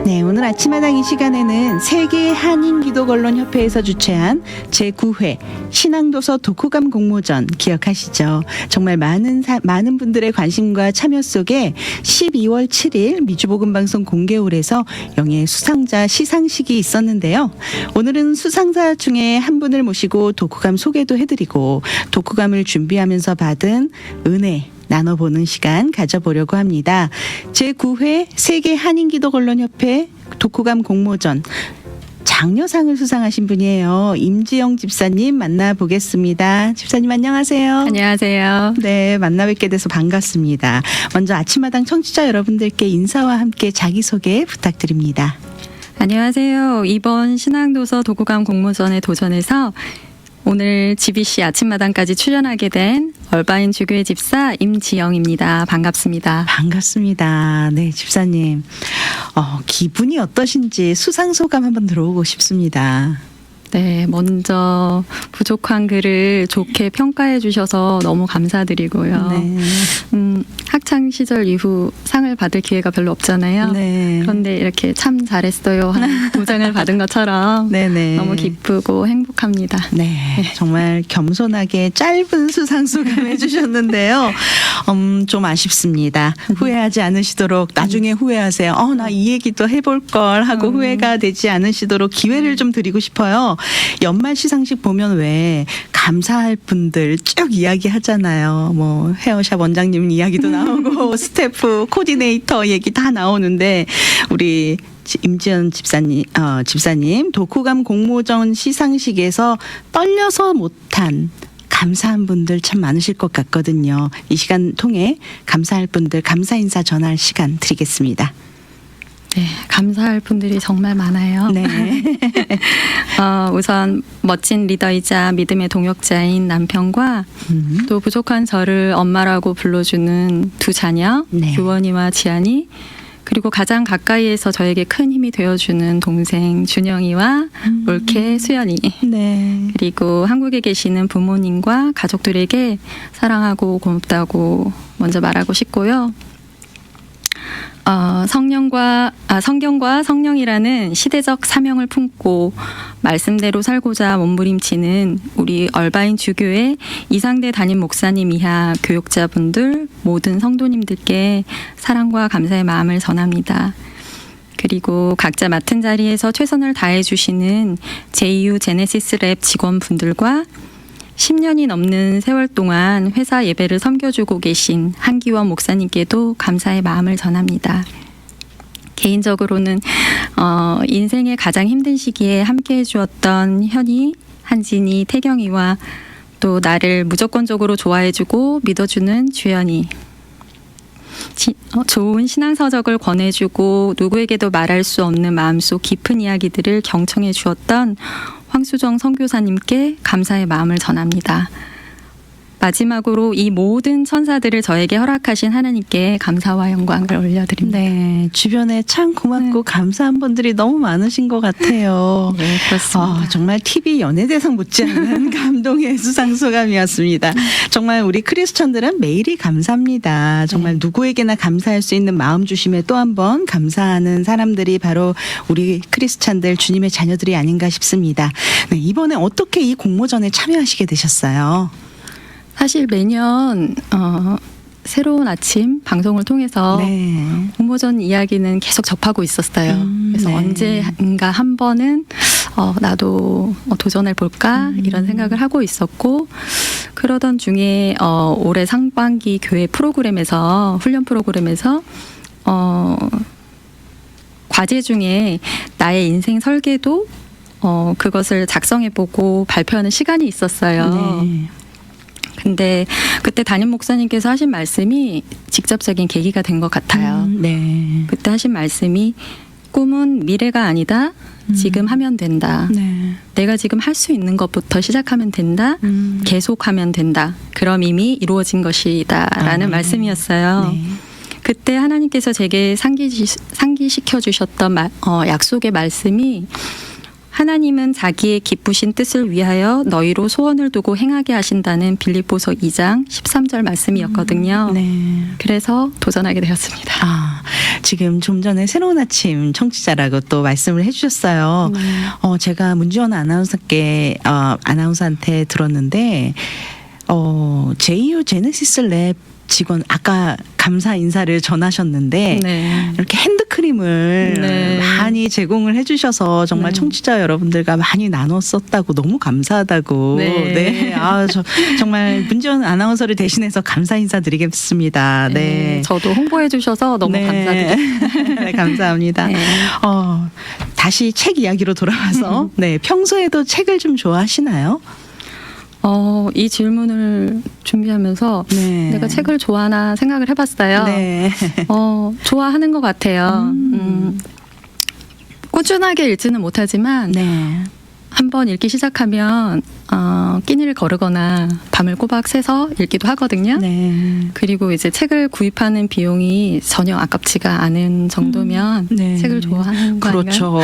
네, 오늘 아침마당 이 시간에는 세계 한인기독언론협회에서 주최한 제9회 신앙도서 독후감 공모전 기억하시죠? 정말 많은 분들의 관심과 참여 속에 12월 7일 미주복음방송 공개홀에서 영예 수상자 시상식이 있었는데요. 오늘은 수상자 중에 한 분을 모시고 독후감 소개도 해드리고 독후감을 준비하면서 받은 은혜 나눠보는 시간 가져보려고 합니다. 제9회 세계 한인기독언론협회 독후감 공모전 장려상을 수상하신 분이에요. 임지영 집사님 만나보겠습니다. 집사님 안녕하세요. 안녕하세요. 네, 만나 뵙게 돼서 반갑습니다. 먼저 아침마당 청취자 여러분들께 인사와 함께 자기소개 부탁드립니다. 안녕하세요. 이번 신앙도서 독후감 공모전에 도전해서 오늘 GBC 아침마당까지 출연하게 된 얼바인 주교회 집사 임지영입니다. 반갑습니다. 반갑습니다. 네, 집사님. 기분이 어떠신지 수상 소감 한번 들어보고 싶습니다. 네, 먼저 부족한 글을 좋게 평가해 주셔서 너무 감사드리고요. 네. 학창 시절 이후 상을 받을 기회가 별로 없잖아요. 네. 그런데 이렇게 참 잘했어요 하는 도장을 받은 것처럼 네네. 너무 기쁘고 행복합니다. 네, 정말 겸손하게 짧은 수상 소감 해주셨는데요. 좀 아쉽습니다. 후회하지 않으시도록 나중에 후회하세요. 나 이 얘기도 해볼 걸 하고 후회가 되지 않으시도록 기회를 좀 드리고 싶어요. 연말 시상식 보면 왜 감사할 분들 쭉 이야기하잖아요. 뭐 헤어샵 원장님 이야기도 나오고 스태프, 코디네이터 얘기 다 나오는데 우리 임지연 집사님 독후감 공모전 시상식에서 떨려서 못한 감사한 분들 참 많으실 것 같거든요. 이 시간 통해 감사할 분들 감사 인사 전할 시간 드리겠습니다. 네, 감사할 분들이 정말 많아요. 네. 우선 멋진 리더이자 믿음의 동역자인 남편과 또 부족한 저를 엄마라고 불러주는 두 자녀, 네. 규원이와 지안이, 그리고 가장 가까이에서 저에게 큰 힘이 되어주는 동생 준영이와 올케 수연이, 네. 그리고 한국에 계시는 부모님과 가족들에게 사랑하고 고맙다고 먼저 말하고 싶고요. 성경과 성령이라는 시대적 사명을 품고 말씀대로 살고자 몸부림치는 우리 얼바인 주교회 이상대 담임 목사님 이하 교육자분들 모든 성도님들께 사랑과 감사의 마음을 전합니다. 그리고 각자 맡은 자리에서 최선을 다해 주시는 JU 제네시스 랩 직원분들과 10년이 넘는 세월 동안 회사 예배를 섬겨주고 계신 한기원 목사님께도 감사의 마음을 전합니다. 개인적으로는 인생의 가장 힘든 시기에 함께해 주었던 현이, 한진이, 태경이와 또 나를 무조건적으로 좋아해주고 믿어주는 주연이, 좋은 신앙서적을 권해주고 누구에게도 말할 수 없는 마음속 깊은 이야기들을 경청해 주었던 황수정 선교사님께 감사의 마음을 전합니다. 마지막으로 이 모든 천사들을 저에게 허락하신 하나님께 감사와 영광을 올려드립니다. 네, 주변에 참 고맙고 감사한 분들이 너무 많으신 것 같아요. 네, 그렇습니다. 정말 TV 연예대상 못지않은 감동의 수상소감이었습니다. 정말 우리 크리스천들은 매일이 감사합니다. 정말 누구에게나 감사할 수 있는 마음 주심에 또 한 번 감사하는 사람들이 바로 우리 크리스천들 주님의 자녀들이 아닌가 싶습니다. 네, 이번에 어떻게 이 공모전에 참여하시게 되셨어요? 사실 매년 새로운 아침 방송을 통해서 네. 공모전 이야기는 계속 접하고 있었어요. 그래서 네. 언젠가 한 번은 나도 도전해 볼까 이런 생각을 하고 있었고, 그러던 중에 올해 상반기 교회 프로그램에서 훈련 프로그램에서 과제 중에 나의 인생 설계도 그것을 작성해 보고 발표하는 시간이 있었어요. 네. 근데 그때 담임 목사님께서 하신 말씀이 직접적인 계기가 된 것 같아요. 네. 그때 하신 말씀이 꿈은 미래가 아니다. 지금 하면 된다. 네. 내가 지금 할 수 있는 것부터 시작하면 된다. 계속하면 된다. 그럼 이미 이루어진 것이다. 라는 말씀이었어요. 네. 그때 하나님께서 제게 상기시켜 주셨던 약속의 말씀이, 하나님은 자기의 기쁘신 뜻을 위하여 너희로 소원을 두고 행하게 하신다는 빌립보서 2장 13절 말씀이었거든요. 네. 그래서 도전하게 되었습니다. 지금 좀 전에 새로운 아침 청취자라고 또 말씀을 해주셨어요. 제가 문지원 아나운서한테 들었는데 JU 제네시스 랩 직원 아까 감사 인사를 전하셨는데 네. 이렇게 핸드크림을 네. 많이 제공을 해주셔서 정말 네. 청취자 여러분들과 많이 나눠 썼다고 너무 감사하다고. 네. 정말 문지원 아나운서를 대신해서 감사 인사드리겠습니다. 네. 저도 홍보해 주셔서 너무 감사드립니다. 네, 감사합니다. 네. 다시 책 이야기로 돌아와서 네, 평소에도 책을 좀 좋아하시나요? 이 질문을 준비하면서 네. 내가 책을 좋아하나 생각을 해봤어요. 네. 좋아하는 것 같아요. 꾸준하게 읽지는 못하지만 네. 한번 읽기 시작하면 끼니를 거르거나 밤을 꼬박 새서 읽기도 하거든요. 네. 그리고 이제 책을 구입하는 비용이 전혀 아깝지가 않은 정도면 네. 책을 좋아하는 거 아닌가요? 그렇죠.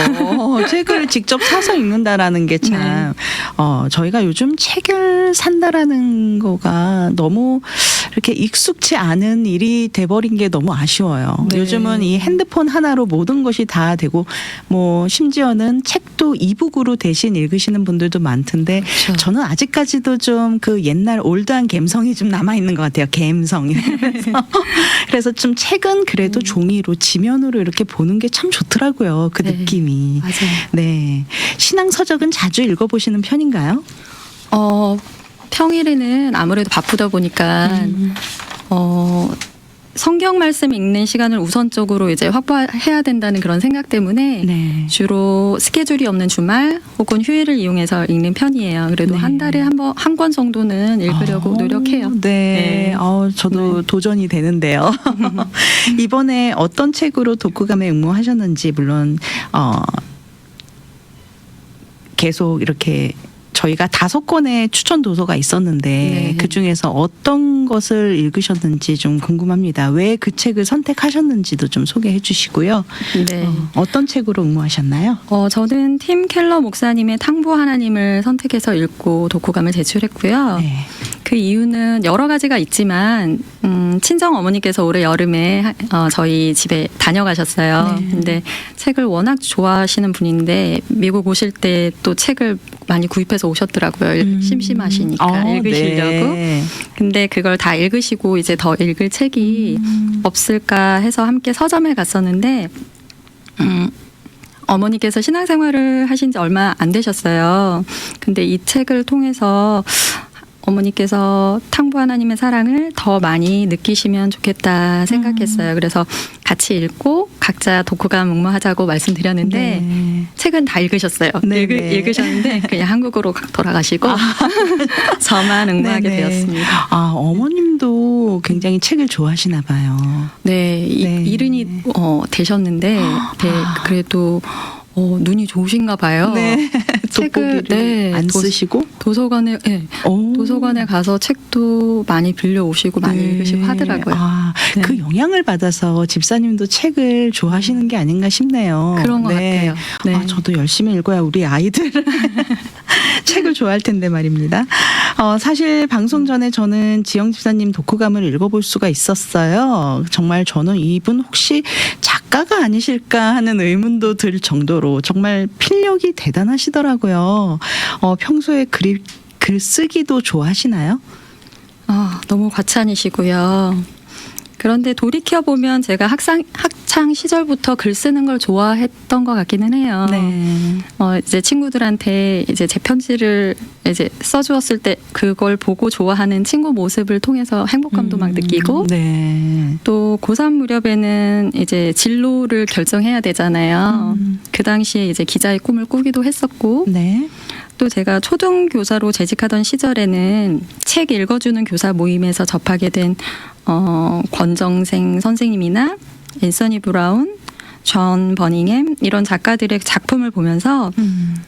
책을 직접 사서 읽는다라는 게 참 저희가 요즘 책을 산다라는 거가 너무 이렇게 익숙치 않은 일이 돼버린 게 너무 아쉬워요. 네. 요즘은 이 핸드폰 하나로 모든 것이 다 되고 뭐 심지어는 책도 이북으로 대신 읽으시는 분들도 많던데 그렇죠. 저는 아직까지도 좀 그 옛날 올드한 감성이 좀 남아 있는 것 같아요. 감성이. 그래서 좀 책은 그래도 종이로 지면으로 이렇게 보는 게 참 좋더라고요. 그 네. 느낌이. 맞아요. 네. 신앙 서적은 자주 읽어보시는 편인가요? 평일에는 아무래도 바쁘다 보니까 성경 말씀 읽는 시간을 우선적으로 이제 확보해야 된다는 그런 생각 때문에 네. 주로 스케줄이 없는 주말 혹은 휴일을 이용해서 읽는 편이에요. 그래도 네. 한 달에 한 권 정도는 읽으려고 노력해요. 네. 네. 저도 도전이 되는데요. 이번에 어떤 책으로 독후감에 응모하셨는지 물론 계속 이렇게 저희가 5권의 추천 도서가 있었는데 네. 그 중에서 어떤 것을 읽으셨는지 좀 궁금합니다. 왜 그 책을 선택하셨는지도 좀 소개해 주시고요. 네. 어떤 책으로 응모하셨나요? 저는 팀 켈러 목사님의 탕부 하나님을 선택해서 읽고 독후감을 제출했고요. 네. 그 이유는 여러 가지가 있지만 친정 어머니께서 올해 여름에 저희 집에 다녀가셨어요. 네. 근데 책을 워낙 좋아하시는 분인데 미국 오실 때 또 책을 많이 구입해서 오셨더라고요. 심심하시니까 읽으시려고. 네. 근데 그걸 다 읽으시고 이제 더 읽을 책이 없을까 해서 함께 서점에 갔었는데 어머니께서 신앙생활을 하신 지 얼마 안 되셨어요. 근데 이 책을 통해서 어머니께서 탕부 하나님의 사랑을 더 많이 느끼시면 좋겠다 생각했어요. 그래서 같이 읽고 각자 독후감 응모하자고 말씀드렸는데 네. 책은 다 읽으셨어요. 네, 네. 읽으셨는데 그냥 한국으로 돌아가시고 저만 응모하게 네네. 되었습니다. 어머님도 굉장히 책을 좋아하시나 봐요. 네, 네. 이른이 되셨는데 네, 그래도 눈이 좋으신가 봐요. 네. 책을 돋보기를 안 쓰시고 도서관에 도서관에 가서 책도 많이 빌려 오시고 많이 읽으시고 하더라고요. 네. 그 영향을 받아서 집사님도 책을 좋아하시는 게 아닌가 싶네요. 그런 것 같아요. 네. 저도 열심히 읽어야 우리 아이들 책을 좋아할 텐데 말입니다. 사실 방송 전에 저는 지영 집사님 독후감을 읽어볼 수가 있었어요. 정말 저는 이분 혹시 작가가 아니실까 하는 의문도 들 정도로 정말 필력이 대단하시더라고요. 평소에 글 쓰기도 좋아하시나요? 너무 과찬이시고요. 그런데 돌이켜 보면 제가 학창 시절부터 글 쓰는 걸 좋아했던 것 같기는 해요. 네. 이제 친구들한테 이제 제 편지를 이제 써주었을 때 그걸 보고 좋아하는 친구 모습을 통해서 행복감도 막 느끼고 네. 또 고3 무렵에는 이제 진로를 결정해야 되잖아요. 그 당시에 이제 기자의 꿈을 꾸기도 했었고 네. 또 제가 초등교사로 재직하던 시절에는 책 읽어주는 교사 모임에서 접하게 된 권정생 선생님이나 앤서니 브라운 존 버닝엄 이런 작가들의 작품을 보면서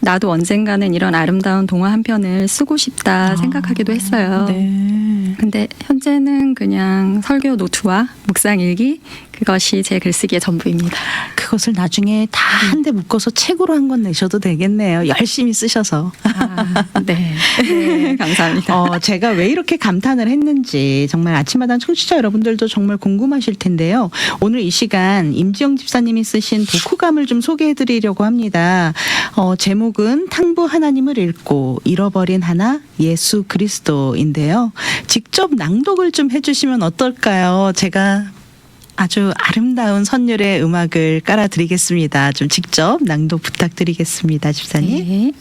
나도 언젠가는 이런 아름다운 동화 한 편을 쓰고 싶다 생각하기도 했어요. 네. 근데 현재는 그냥 설교 노트와 묵상 일기 그것이 제 글쓰기의 전부입니다. 그것을 나중에 다 한데 묶어서 책으로 한 권 내셔도 되겠네요. 열심히 쓰셔서. 네. 감사합니다. 제가 왜 이렇게 감탄을 했는지 정말 아침마당 청취자 여러분들도 정말 궁금하실 텐데요. 오늘 이 시간 임지영 집사님이 쓰신 독후감을 좀 소개해드리려고 합니다. 제목은 탕부 하나님을 읽고 잃어버린 하나 예수 그리스도인데요. 직접 낭독을 좀 해주시면 어떨까요? 제가 아주 아름다운 선율의 음악을 깔아드리겠습니다. 좀 직접 낭독 부탁드리겠습니다, 집사님. 네.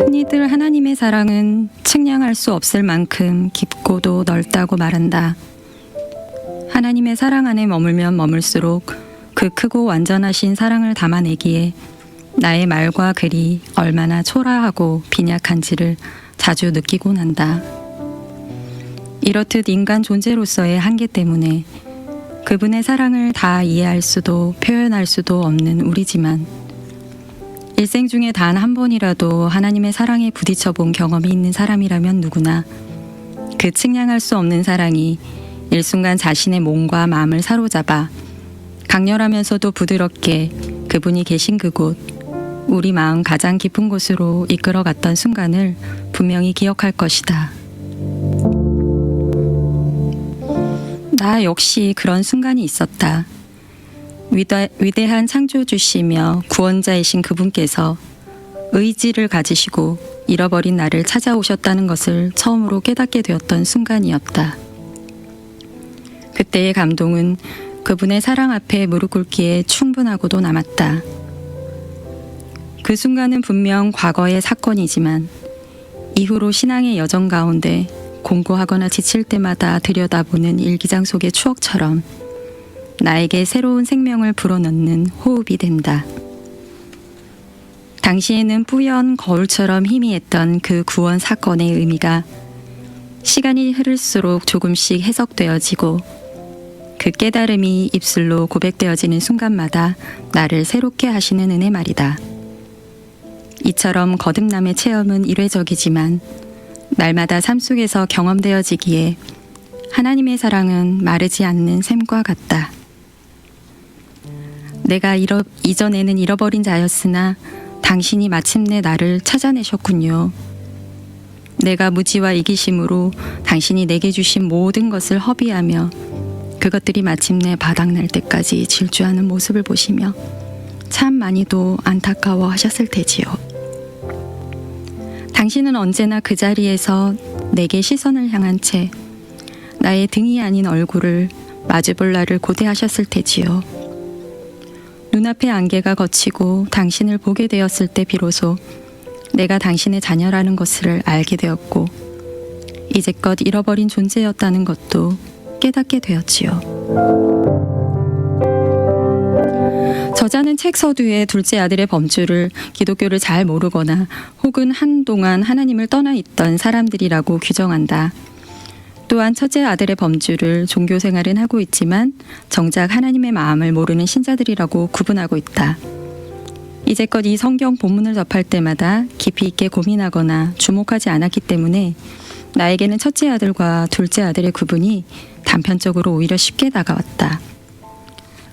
흔히들 하나님의 사랑은 측량할 수 없을 만큼 깊고도 넓다고 말한다. 하나님의 사랑 안에 머물면 머물수록 그 크고 완전하신 사랑을 담아내기에 나의 말과 글이 얼마나 초라하고 빈약한지를 자주 느끼곤 한다. 이렇듯 인간 존재로서의 한계 때문에 그분의 사랑을 다 이해할 수도 표현할 수도 없는 우리지만 일생 중에 단 한 번이라도 하나님의 사랑에 부딪혀 본 경험이 있는 사람이라면 누구나 그 측량할 수 없는 사랑이 일순간 자신의 몸과 마음을 사로잡아 강렬하면서도 부드럽게 그분이 계신 그곳, 우리 마음 가장 깊은 곳으로 이끌어갔던 순간을 분명히 기억할 것이다. 나 역시 그런 순간이 있었다. 위대한 창조주시며 구원자이신 그분께서 의지를 가지시고 잃어버린 나를 찾아오셨다는 것을 처음으로 깨닫게 되었던 순간이었다. 그때의 감동은 그분의 사랑 앞에 무릎 꿇기에 충분하고도 남았다. 그 순간은 분명 과거의 사건이지만 이후로 신앙의 여정 가운데 공고하거나 지칠 때마다 들여다보는 일기장 속의 추억처럼 나에게 새로운 생명을 불어넣는 호흡이 된다. 당시에는 뿌연 거울처럼 희미했던 그 구원 사건의 의미가 시간이 흐를수록 조금씩 해석되어지고 그 깨달음이 입술로 고백되어지는 순간마다 나를 새롭게 하시는 은혜 말이다. 이처럼 거듭남의 체험은 일회적이지만 날마다 삶 속에서 경험되어지기에 하나님의 사랑은 마르지 않는 샘과 같다. 내가 이전에는 잃어버린 자였으나 당신이 마침내 나를 찾아내셨군요. 내가 무지와 이기심으로 당신이 내게 주신 모든 것을 허비하며 그것들이 마침내 바닥날 때까지 질주하는 모습을 보시며 참 많이도 안타까워 하셨을 테지요. 당신은 언제나 그 자리에서 내게 시선을 향한 채 나의 등이 아닌 얼굴을 마주볼 날을 고대하셨을 테지요. 눈앞의 안개가 걷히고 당신을 보게 되었을 때 비로소 내가 당신의 자녀라는 것을 알게 되었고 이제껏 잃어버린 존재였다는 것도 깨닫게 되었지요. 저자는 책 서두에 둘째 아들의 범주를 기독교를 잘 모르거나 혹은 한동안 하나님을 떠나 있던 사람들이라고 규정한다. 또한 첫째 아들의 범주를 종교 생활은 하고 있지만 정작 하나님의 마음을 모르는 신자들이라고 구분하고 있다. 이제껏 이 성경 본문을 접할 때마다 깊이 있게 고민하거나 주목하지 않았기 때문에 나에게는 첫째 아들과 둘째 아들의 구분이 단편적으로 오히려 쉽게 다가왔다.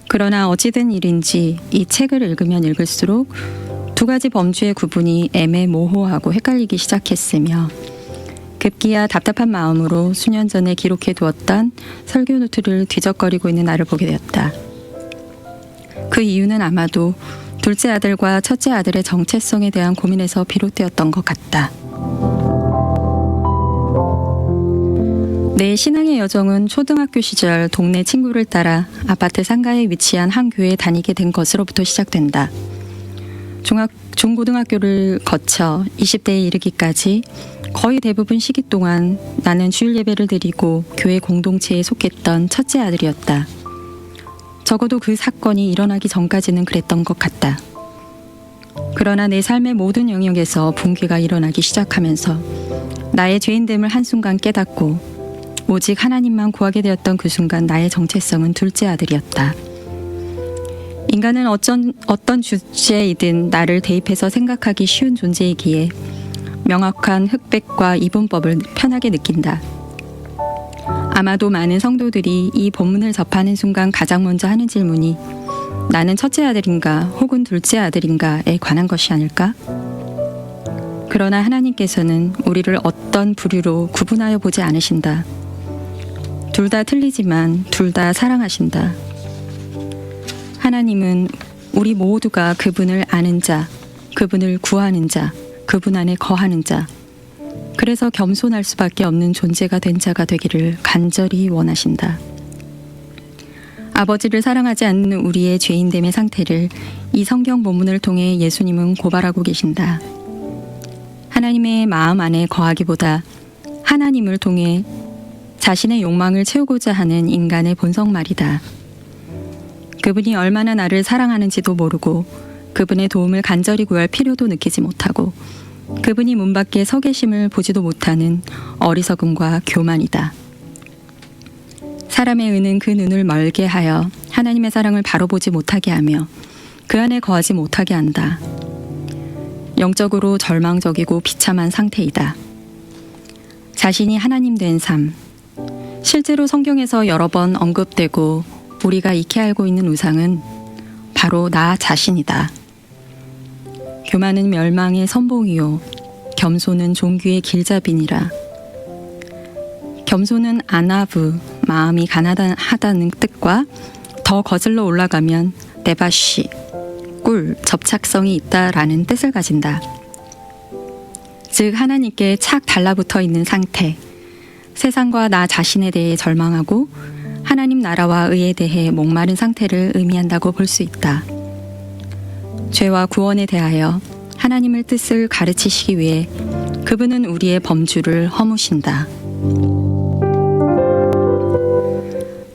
그러나 어찌된 일인지 이 책을 읽으면 읽을수록 두 가지 범주의 구분이 애매모호하고 헷갈리기 시작했으며 급기야 답답한 마음으로 수년 전에 기록해 두었던 설교 노트를 뒤적거리고 있는 나를 보게 되었다. 그 이유는 아마도 둘째 아들과 첫째 아들의 정체성에 대한 고민에서 비롯되었던 것 같다. 내 신앙의 여정은 초등학교 시절 동네 친구를 따라 아파트 상가에 위치한 한 교회에 다니게 된 것으로부터 시작된다. 중고등학교를 거쳐 20대에 이르기까지 거의 대부분 시기 동안 나는 주일 예배를 드리고 교회 공동체에 속했던 첫째 아들이었다. 적어도 그 사건이 일어나기 전까지는 그랬던 것 같다. 그러나 내 삶의 모든 영역에서 붕괴가 일어나기 시작하면서 나의 죄인됨을 한순간 깨닫고 오직 하나님만 구하게 되었던 그 순간 나의 정체성은 둘째 아들이었다. 인간은 어떤 주제이든 나를 대입해서 생각하기 쉬운 존재이기에 명확한 흑백과 이분법을 편하게 느낀다. 아마도 많은 성도들이 이 본문을 접하는 순간 가장 먼저 하는 질문이 나는 첫째 아들인가 혹은 둘째 아들인가에 관한 것이 아닐까? 그러나 하나님께서는 우리를 어떤 부류로 구분하여 보지 않으신다. 둘 다 틀리지만 둘 다 사랑하신다. 하나님은 우리 모두가 그분을 아는 자, 그분을 구하는 자, 그분 안에 거하는 자, 그래서 겸손할 수밖에 없는 존재가 된 자가 되기를 간절히 원하신다. 아버지를 사랑하지 않는 우리의 죄인됨의 상태를 이 성경 본문을 통해 예수님은 고발하고 계신다. 하나님의 마음 안에 거하기보다 하나님을 통해 자신의 욕망을 채우고자 하는 인간의 본성 말이다. 그분이 얼마나 나를 사랑하는지도 모르고 그분의 도움을 간절히 구할 필요도 느끼지 못하고 그분이 문 밖에 서 계심을 보지도 못하는 어리석음과 교만이다. 사람의 은은 그 눈을 멀게 하여 하나님의 사랑을 바로 보지 못하게 하며 그 안에 거하지 못하게 한다. 영적으로 절망적이고 비참한 상태이다. 자신이 하나님 된 삶. 실제로 성경에서 여러 번 언급되고 우리가 익히 알고 있는 우상은 바로 나 자신이다. 교만은 멸망의 선봉이요 겸손은 종귀의 길잡이니라. 겸손은 아나브, 마음이 가난하다는 뜻과 더 거슬러 올라가면 네바시, 꿀, 접착성이 있다라는 뜻을 가진다. 즉 하나님께 착 달라붙어 있는 상태, 세상과 나 자신에 대해 절망하고 하나님 나라와 의에 대해 목마른 상태를 의미한다고 볼 수 있다. 죄와 구원에 대하여 하나님의 뜻을 가르치시기 위해 그분은 우리의 범주를 허무신다.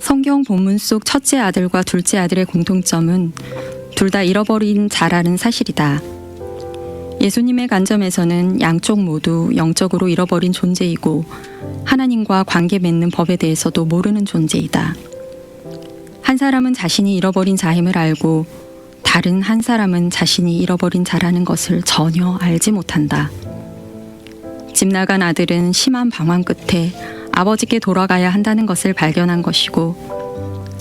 성경 본문 속 첫째 아들과 둘째 아들의 공통점은 둘 다 잃어버린 자라는 사실이다. 예수님의 관점에서는 양쪽 모두 영적으로 잃어버린 존재이고 하나님과 관계 맺는 법에 대해서도 모르는 존재이다. 한 사람은 자신이 잃어버린 자임을 알고 다른 한 사람은 자신이 잃어버린 자라는 것을 전혀 알지 못한다. 집 나간 아들은 심한 방황 끝에 아버지께 돌아가야 한다는 것을 발견한 것이고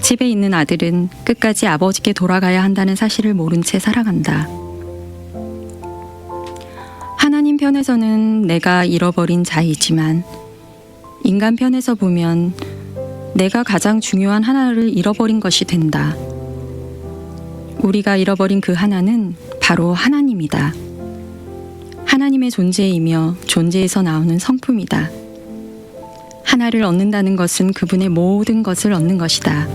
집에 있는 아들은 끝까지 아버지께 돌아가야 한다는 사실을 모른 채 살아간다. 하나님 편에서는 내가 잃어버린 자이지만 인간 편에서 보면 내가 가장 중요한 하나를 잃어버린 것이 된다. 우리가 잃어버린 그 하나는 바로 하나님이다. 하나님의 존재이며 존재에서 나오는 성품이다. 하나를 얻는다는 것은 그분의 모든 것을 얻는 것이다.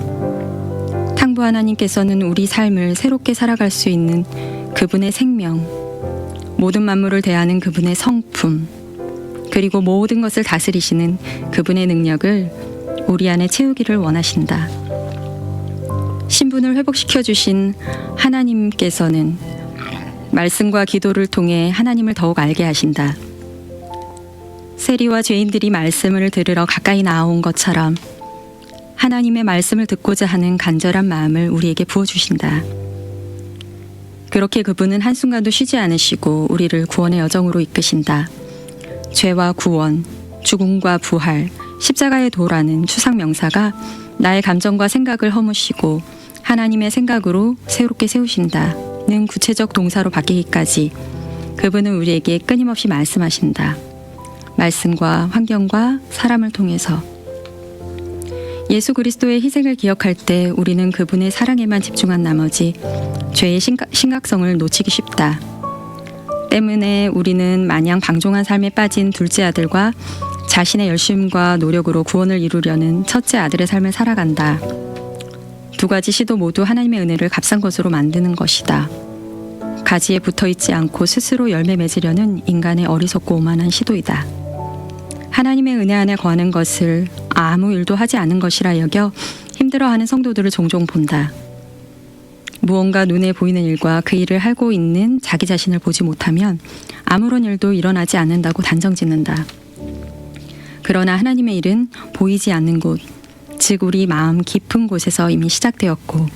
탕부 하나님께서는 우리 삶을 새롭게 살아갈 수 있는 그분의 생명, 모든 만물을 대하는 그분의 성품, 그리고 모든 것을 다스리시는 그분의 능력을 우리 안에 채우기를 원하신다. 신분을 회복시켜 주신 하나님께서는 말씀과 기도를 통해 하나님을 더욱 알게 하신다. 세리와 죄인들이 말씀을 들으러 가까이 나아온 것처럼 하나님의 말씀을 듣고자 하는 간절한 마음을 우리에게 부어주신다. 그렇게 그분은 한순간도 쉬지 않으시고 우리를 구원의 여정으로 이끄신다. 죄와 구원, 죽음과 부활, 십자가의 도라는 추상 명사가 나의 감정과 생각을 허무시고 하나님의 생각으로 새롭게 세우신다는 구체적 동사로 바뀌기까지 그분은 우리에게 끊임없이 말씀하신다. 말씀과 환경과 사람을 통해서 예수 그리스도의 희생을 기억할 때 우리는 그분의 사랑에만 집중한 나머지 죄의 심각성을 놓치기 쉽다. 때문에 우리는 마냥 방종한 삶에 빠진 둘째 아들과 자신의 열심과 노력으로 구원을 이루려는 첫째 아들의 삶을 살아간다. 두 가지 시도 모두 하나님의 은혜를 값싼 것으로 만드는 것이다. 가지에 붙어있지 않고 스스로 열매 맺으려는 인간의 어리석고 오만한 시도이다. 하나님의 은혜 안에 거하는 것을 아무 일도 하지 않은 것이라 여겨 힘들어하는 성도들을 종종 본다. 무언가 눈에 보이는 일과 그 일을 하고 있는 자기 자신을 보지 못하면 아무런 일도 일어나지 않는다고 단정짓는다. 그러나 하나님의 일은 보이지 않는 곳, 즉 우리 마음 깊은 곳에서 이미 시작되었고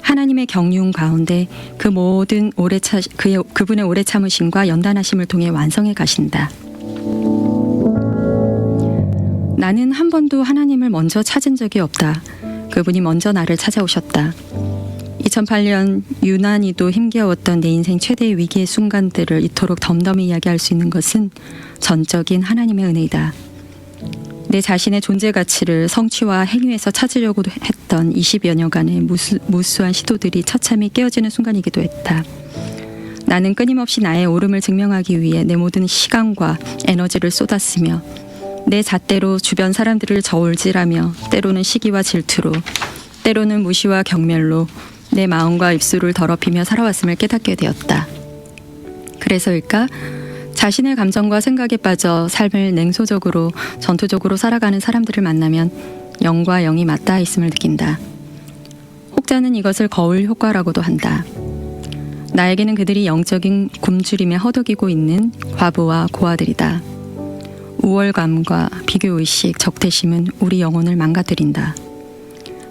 하나님의 경륜 가운데 그 모든 그분의 오래 참으심과 연단하심을 통해 완성해 가신다. 나는 한 번도 하나님을 먼저 찾은 적이 없다. 그분이 먼저 나를 찾아오셨다. 2008년 유난히도 힘겨웠던 내 인생 최대의 위기의 순간들을 이토록 덤덤히 이야기할 수 있는 것은 전적인 하나님의 은혜이다. 내 자신의 존재 가치를 성취와 행위에서 찾으려고 했던 20여 년간의 무수한 시도들이 처참히 깨어지는 순간이기도 했다. 나는 끊임없이 나의 옳음을 증명하기 위해 내 모든 시간과 에너지를 쏟았으며 내 잣대로 주변 사람들을 저울질하며 때로는 시기와 질투로 때로는 무시와 경멸로 내 마음과 입술을 더럽히며 살아왔음을 깨닫게 되었다. 그래서일까? 자신의 감정과 생각에 빠져 삶을 냉소적으로 전투적으로 살아가는 사람들을 만나면 영과 영이 맞닿아 있음을 느낀다. 혹자는 이것을 거울 효과라고도 한다. 나에게는 그들이 영적인 굶주림에 허덕이고 있는 과부와 고아들이다. 우월감과 비교의식, 적대심은 우리 영혼을 망가뜨린다.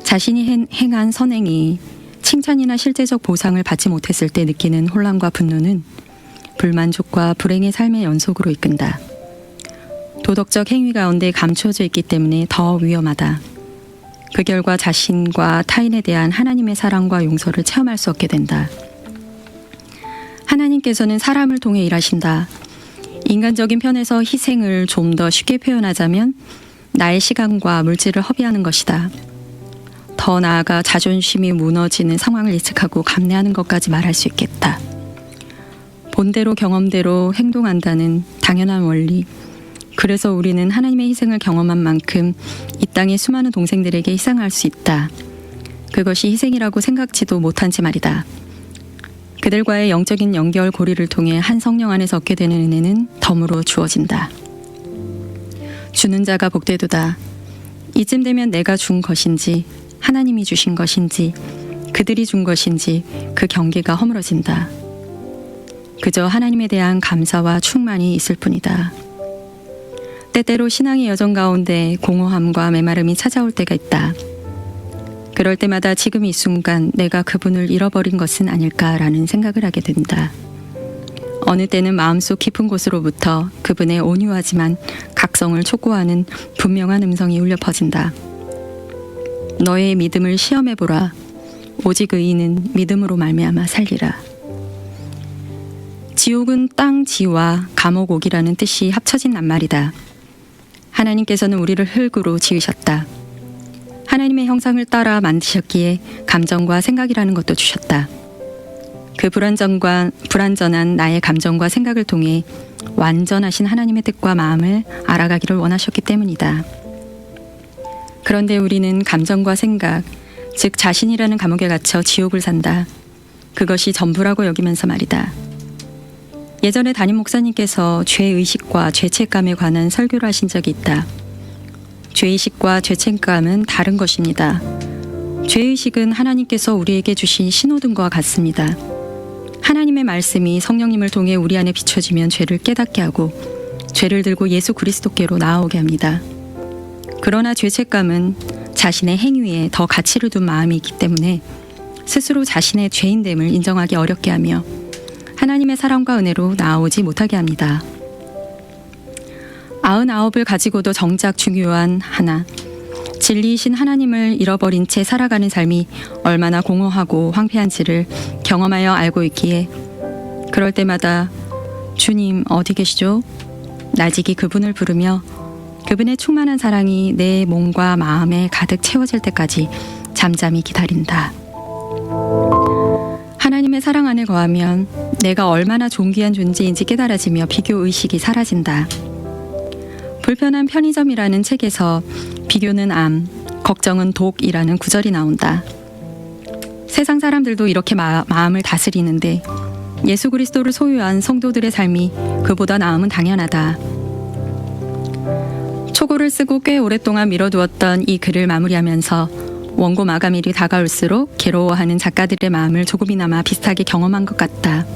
자신이 행한 선행이 칭찬이나 실제적 보상을 받지 못했을 때 느끼는 혼란과 분노는 불만족과 불행의 삶의 연속으로 이끈다. 도덕적 행위 가운데 감추어져 있기 때문에 더 위험하다. 그 결과 자신과 타인에 대한 하나님의 사랑과 용서를 체험할 수 없게 된다. 하나님께서는 사람을 통해 일하신다. 인간적인 편에서 희생을 좀 더 쉽게 표현하자면 나의 시간과 물질을 허비하는 것이다. 더 나아가 자존심이 무너지는 상황을 예측하고 감내하는 것까지 말할 수 있겠다. 본대로 경험대로 행동한다는 당연한 원리. 그래서 우리는 하나님의 희생을 경험한 만큼 이 땅의 수많은 동생들에게 희생할 수 있다. 그것이 희생이라고 생각지도 못한 채 말이다. 그들과의 영적인 연결 고리를 통해 한 성령 안에서 얻게 되는 은혜는 덤으로 주어진다. 주는 자가 복되도다. 이쯤 되면 내가 준 것인지 하나님이 주신 것인지 그들이 준 것인지 그 경계가 허물어진다. 그저 하나님에 대한 감사와 충만이 있을 뿐이다. 때때로 신앙의 여정 가운데 공허함과 메마름이 찾아올 때가 있다. 그럴 때마다 지금 이 순간 내가 그분을 잃어버린 것은 아닐까라는 생각을 하게 된다. 어느 때는 마음속 깊은 곳으로부터 그분의 온유하지만 각성을 촉구하는 분명한 음성이 울려 퍼진다. 너의 믿음을 시험해보라. 오직 의인은 믿음으로 말미암아 살리라. 지옥은 땅 지와 감옥 옥이라는 뜻이 합쳐진 낱말이다. 하나님께서는 우리를 흙으로 지으셨다. 하나님의 형상을 따라 만드셨기에 감정과 생각이라는 것도 주셨다. 그 불완전한 나의 감정과 생각을 통해 완전하신 하나님의 뜻과 마음을 알아가기를 원하셨기 때문이다. 그런데 우리는 감정과 생각, 즉 자신이라는 감옥에 갇혀 지옥을 산다. 그것이 전부라고 여기면서 말이다. 예전에 담임 목사님께서 죄의식과 죄책감에 관한 설교를 하신 적이 있다. 죄의식과 죄책감은 다른 것입니다. 죄의식은 하나님께서 우리에게 주신 신호등과 같습니다. 하나님의 말씀이 성령님을 통해 우리 안에 비춰지면 죄를 깨닫게 하고 죄를 들고 예수 그리스도께로 나아오게 합니다. 그러나 죄책감은 자신의 행위에 더 가치를 둔 마음이 있기 때문에 스스로 자신의 죄인됨을 인정하기 어렵게 하며 하나님의 사랑과 은혜로 나아오지 못하게 합니다. 99을 가지고도 정작 중요한 하나, 진리이신 하나님을 잃어버린 채 살아가는 삶이 얼마나 공허하고 황폐한지를 경험하여 알고 있기에 그럴 때마다 주님 어디 계시죠? 나직이 그분을 부르며 그분의 충만한 사랑이 내 몸과 마음에 가득 채워질 때까지 잠잠히 기다린다. 하나님의 사랑 안에 거하면 내가 얼마나 존귀한 존재인지 깨달아지며 비교의식이 사라진다. 불편한 편의점이라는 책에서 비교는 암, 걱정은 독이라는 구절이 나온다. 세상 사람들도 이렇게 마음을 다스리는데 예수 그리스도를 소유한 성도들의 삶이 그보다 나음은 당연하다. 초고를 쓰고 꽤 오랫동안 미뤄두었던 이 글을 마무리하면서 원고 마감일이 다가올수록 괴로워하는 작가들의 마음을 조금이나마 비슷하게 경험한 것 같다.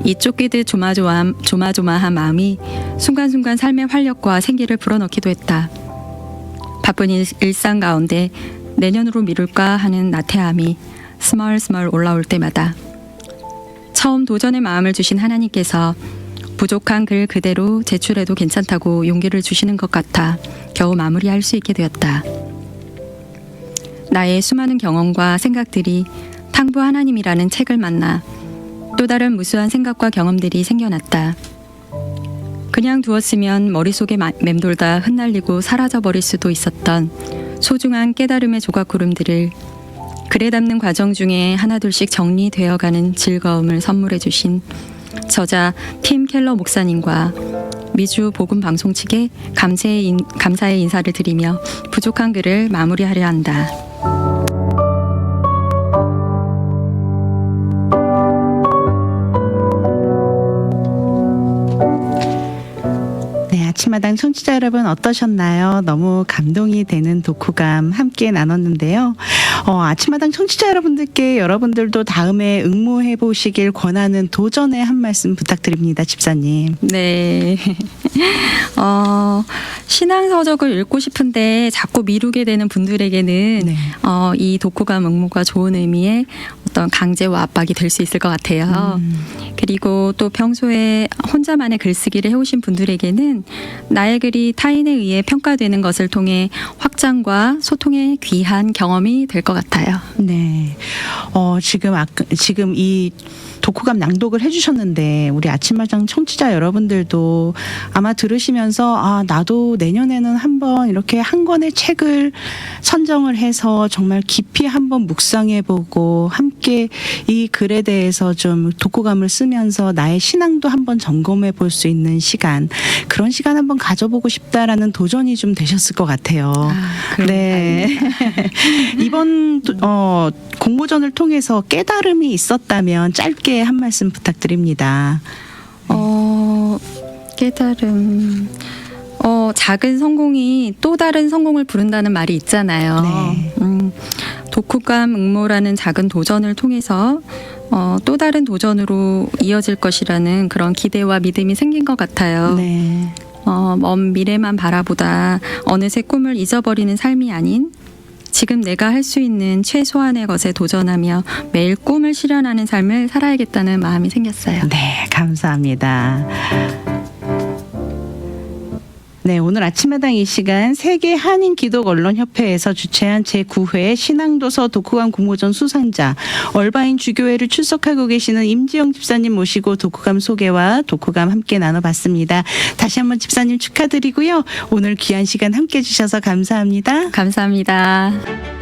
이 쫓기듯 조마조마한 마음이 순간순간 삶의 활력과 생기를 불어넣기도 했다. 바쁜 일상 가운데 내년으로 미룰까 하는 나태함이 스멀스멀 올라올 때마다 처음 도전의 마음을 주신 하나님께서 부족한 글 그대로 제출해도 괜찮다고 용기를 주시는 것 같아 겨우 마무리할 수 있게 되었다. 나의 수많은 경험과 생각들이 탕부 하나님이라는 책을 만나 또 다른 무수한 생각과 경험들이 생겨났다. 그냥 두었으면 머릿속에 맴돌다 흩날리고 사라져버릴 수도 있었던 소중한 깨달음의 조각구름들을 글에 담는 과정 중에 하나둘씩 정리되어가는 즐거움을 선물해 주신 저자 팀 켈러 목사님과 미주 복음 방송 측에 감사의 인사를 드리며 부족한 글을 마무리하려 한다. 아침마당 청취자 여러분 어떠셨나요? 너무 감동이 되는 독후감 함께 나눴는데요. 아침마당 청취자 여러분들께 여러분들도 다음에 응모해 보시길 권하는 도전의 한 말씀 부탁드립니다. 집사님. 네. 신앙서적을 읽고 싶은데 자꾸 미루게 되는 분들에게는 네. 이 독후감 응모가 좋은 의미의 어떤 강제와 압박이 될 수 있을 것 같아요. 그리고 또 평소에 혼자만의 글쓰기를 해오신 분들에게는 나의 글이 타인에 의해 평가되는 것을 통해 확장과 소통의 귀한 경험이 될 것 같아요. 네. 지금 이 독후감 낭독을 해주셨는데 우리 아침마당 청취자 여러분들도 아마 들으시면서 나도 내년에는 한번 이렇게 한 권의 책을 선정을 해서 정말 깊이 한번 묵상해보고 함께 이 글에 대해서 좀 독후감을 쓰면서 나의 신앙도 한번 점검해 볼 수 있는 시간, 그런 시간 한번 가져보고 싶다라는 도전이 좀 되셨을 것 같아요. 네. 이번 공모전을 통해서 깨달음이 있었다면 짧게 한 말씀 부탁드립니다. 깨달음. 작은 성공이 또 다른 성공을 부른다는 말이 있잖아요. 네. 독후감 응모라는 작은 도전을 통해서 또 다른 도전으로 이어질 것이라는 그런 기대와 믿음이 생긴 것 같아요. 네. 먼 미래만 바라보다 어느새 꿈을 잊어버리는 삶이 아닌 지금 내가 할 수 있는 최소한의 것에 도전하며 매일 꿈을 실현하는 삶을 살아야겠다는 마음이 생겼어요. 네, 감사합니다. 네, 오늘 아침마당 이 시간 세계 한인 기독 언론협회에서 주최한 제9회 신앙도서 독후감 공모전 수상자 얼바인 주교회를 출석하고 계시는 임지영 집사님 모시고 독후감 소개와 독후감 함께 나눠봤습니다. 다시 한번 집사님 축하드리고요. 오늘 귀한 시간 함께 해주셔서 감사합니다. 감사합니다.